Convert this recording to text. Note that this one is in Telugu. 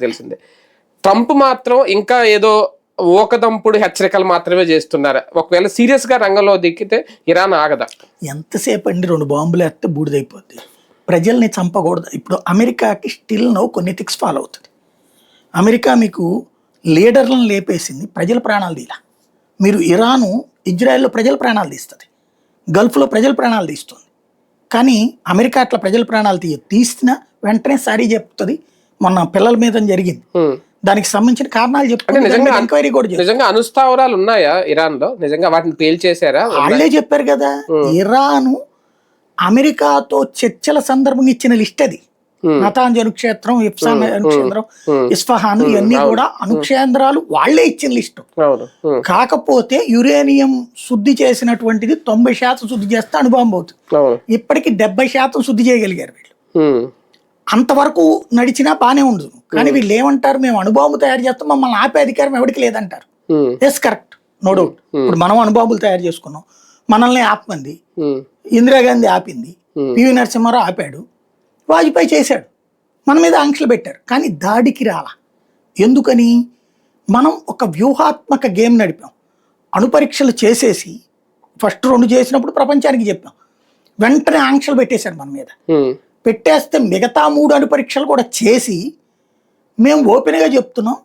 తెలిసిందే. ట్రంప్ మాత్రం ఇంకా ఏదో ఓకదంపుడు హెచ్చరికలు మాత్రమే చేస్తున్నారు. ఒకవేళ సీరియస్ గా రంగంలో దిక్కితే ఇరాన్ ఆగదా? ఎంతసేపు అండి 2 బాంబులు వేస్తే బూడిదైపోద్ది. ప్రజల్ని చంపకూడదు. ఇప్పుడు అమెరికాకి స్టిల్ నో కొన్ని ఎథిక్స్ ఫాలో అవుతుంది. అమెరికా మీకు లీడర్లను లేపేసింది, ప్రజల ప్రాణాలు తీలా. మీరు ఇరాను ఇజ్రాయెల్లో ప్రజల ప్రాణాలు తీస్తుంది, గల్ఫ్లో ప్రజల ప్రాణాలు తీస్తుంది. కానీ అమెరికా అట్లా ప్రజల ప్రాణాలు తీసిన వెంటనే సారీ చెప్తుంది. మొన్న పిల్లల మీద జరిగింది, దానికి సంబంధించిన కారణాలు చెప్తే ఎంక్వైరీ కూడా నిజంగా అనుస్థావరాలు ఉన్నాయా ఇరాన్ లో? నిజంగా వాటిని పేల్చేశారా? వాళ్ళే చెప్పారు కదా. ఇరాను అమెరికాతో చర్చల సందర్భంగా ఇచ్చిన లిస్ట్ అది. నతాంజ్ అణుక్షేత్రం, ఇప్సాన్ అణుక్షేత్రం, ఇస్ఫహాన్, ఇవన్నీ కూడా అణుక్షేత్రాలు వాళ్లే ఇచ్చిన లిస్టు. కాకపోతే యురేనియం శుద్ధి చేసినటువంటిది 90% శుద్ధి చేస్తే అణుబాంబు అవుతుంది. ఇప్పటికి 70% శుద్ధి చేయగలిగారు వీళ్ళు. అంతవరకు నడిచినా బానే ఉండదు. కానీ వీళ్ళు ఏమంటారు, మేము అణుబాంబు తయారు చేస్తాం, మమ్మల్ని ఆపే అధికారం ఎవరికి లేదంటారు. Yes, correct, no doubt. ఇప్పుడు మనం అణుబాంబులు తయారు చేసుకున్నాం, మనల్ని ఆపమంది. ఇందిరాగాంధీ ఆపింది, పివి నరసింహారావు ఆపాడు, వాజ్పేయి చేశాడు, మన మీద ఆంక్షలు పెట్టారు. కానీ దాడికి రాలా. ఎందుకని? మనం ఒక వ్యూహాత్మక గేమ్ నడిపాం. అణుపరీక్షలు చేసేసి ఫస్ట్ 2 చేసినప్పుడు ప్రపంచానికి చెప్పాం, వెంటనే ఆంక్షలు పెట్టేశారు మన మీద. పెట్టేస్తే మిగతా 3 అణుపరీక్షలు కూడా చేసి మేము ఓపెన్గా చెప్తున్నాం,